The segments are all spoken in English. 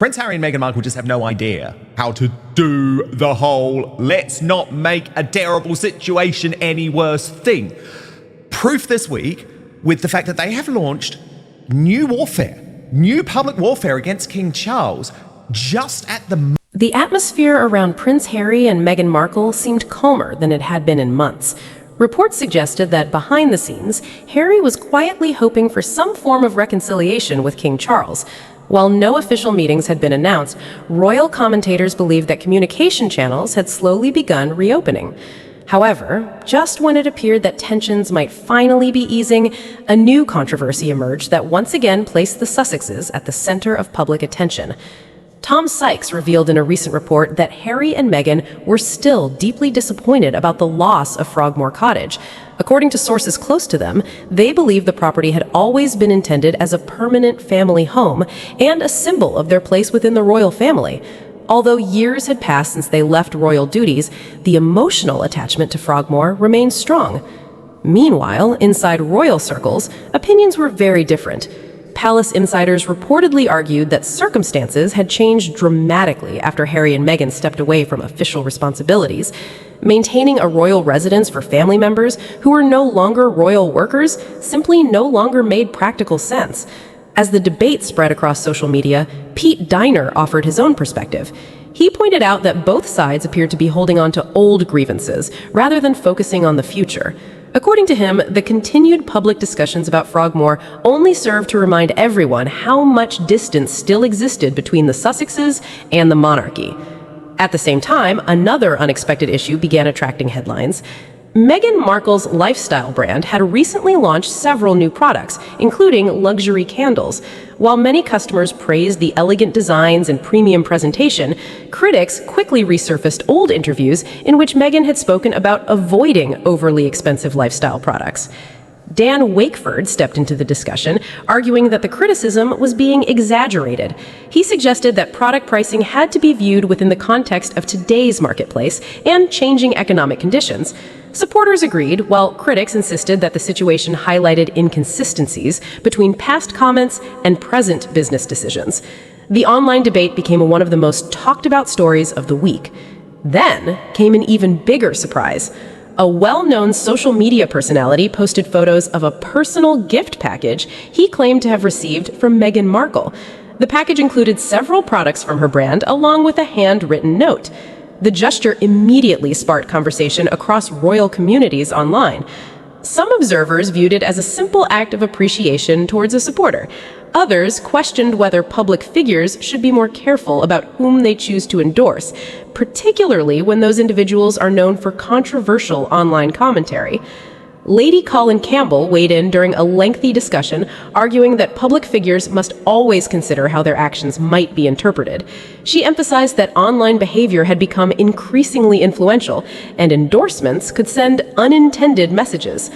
Prince Harry and Meghan Markle just have no idea how to do the whole let's not make a terrible situation any worse thing. Proof this week with the fact that they have launched new public warfare against King Charles just at the The atmosphere around Prince Harry and Meghan Markle seemed calmer than it had been in months. Reports suggested that behind the scenes, Harry was quietly hoping for some form of reconciliation with King Charles. While no official meetings had been announced, royal commentators believed that communication channels had slowly begun reopening. However, just when it appeared that tensions might finally be easing, a new controversy emerged that once again placed the Sussexes at the center of public attention. Tom Sykes revealed in a recent report that Harry and Meghan were still deeply disappointed about the loss of Frogmore Cottage. According to sources close to them, they believe the property had always been intended as a permanent family home and a symbol of their place within the royal family. Although years had passed since they left royal duties, the emotional attachment to Frogmore remained strong. Meanwhile, inside royal circles, opinions were very different. Palace insiders reportedly argued that circumstances had changed dramatically after Harry and Meghan stepped away from official responsibilities. Maintaining a royal residence for family members who were no longer royal workers simply no longer made practical sense. As the debate spread across social media, Pete Diner offered his own perspective. He pointed out that both sides appeared to be holding on to old grievances rather than focusing on the future. According to him, the continued public discussions about Frogmore only served to remind everyone how much distance still existed between the Sussexes and the monarchy. At the same time, another unexpected issue began attracting headlines. Meghan Markle's lifestyle brand had recently launched several new products, including luxury candles. While many customers praised the elegant designs and premium presentation, critics quickly resurfaced old interviews in which Meghan had spoken about avoiding overly expensive lifestyle products. Dan Wakeford stepped into the discussion, arguing that the criticism was being exaggerated. He suggested that product pricing had to be viewed within the context of today's marketplace and changing economic conditions. Supporters agreed, while critics insisted that the situation highlighted inconsistencies between past comments and present business decisions. The online debate became one of the most talked about stories of the week. Then came an even bigger surprise. A well-known social media personality posted photos of a personal gift package he claimed to have received from Meghan Markle. The package included several products from her brand, along with a handwritten note. The gesture immediately sparked conversation across royal communities online. Some observers viewed it as a simple act of appreciation towards a supporter. Others questioned whether public figures should be more careful about whom they choose to endorse, particularly when those individuals are known for controversial online commentary. Lady Colin Campbell weighed in during a lengthy discussion, arguing that public figures must always consider how their actions might be interpreted. She emphasized that online behavior had become increasingly influential, and endorsements could send unintended messages.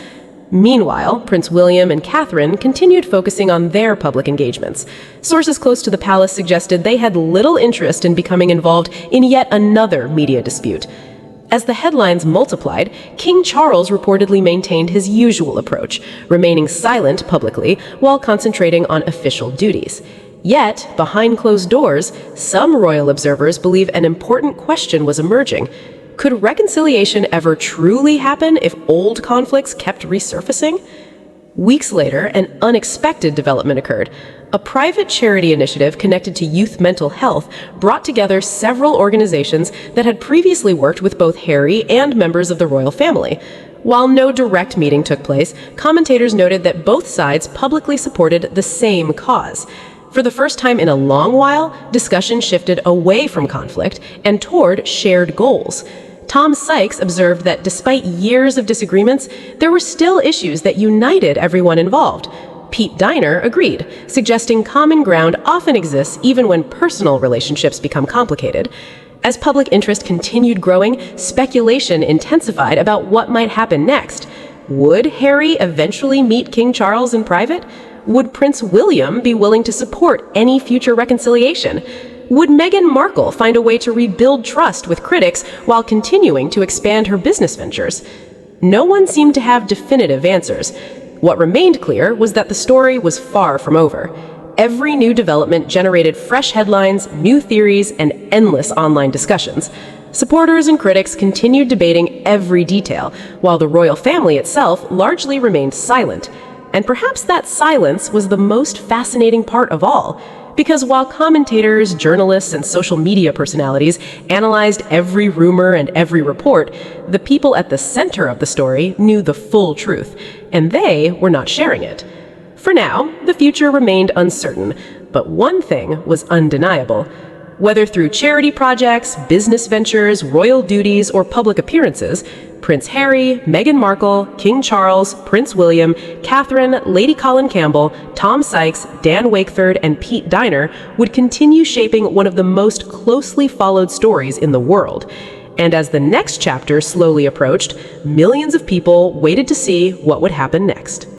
Meanwhile, Prince William and Catherine continued focusing on their public engagements. Sources close to the palace suggested they had little interest in becoming involved in yet another media dispute. As the headlines multiplied, King Charles reportedly maintained his usual approach, remaining silent publicly while concentrating on official duties. Yet, behind closed doors, some royal observers believe an important question was emerging. Could reconciliation ever truly happen if old conflicts kept resurfacing? Weeks later, an unexpected development occurred. A private charity initiative connected to youth mental health brought together several organizations that had previously worked with both Harry and members of the royal family. While no direct meeting took place, commentators noted that both sides publicly supported the same cause. For the first time in a long while, discussion shifted away from conflict and toward shared goals. Tom Sykes observed that despite years of disagreements, there were still issues that united everyone involved. Pete Diner agreed, suggesting common ground often exists even when personal relationships become complicated. As public interest continued growing, speculation intensified about what might happen next. Would Harry eventually meet King Charles in private? Would Prince William be willing to support any future reconciliation? Would Meghan Markle find a way to rebuild trust with critics while continuing to expand her business ventures? No one seemed to have definitive answers. What remained clear was that the story was far from over. Every new development generated fresh headlines, new theories, and endless online discussions. Supporters and critics continued debating every detail, while the royal family itself largely remained silent. And perhaps that silence was the most fascinating part of all, because while commentators, journalists, and social media personalities analyzed every rumor and every report, the people at the center of the story knew the full truth, and they were not sharing it. For now, the future remained uncertain, but one thing was undeniable. Whether through charity projects, business ventures, royal duties, or public appearances, Prince Harry, Meghan Markle, King Charles, Prince William, Catherine, Lady Colin Campbell, Tom Sykes, Dan Wakeford, and Pete Diner would continue shaping one of the most closely followed stories in the world. And as the next chapter slowly approached, millions of people waited to see what would happen next.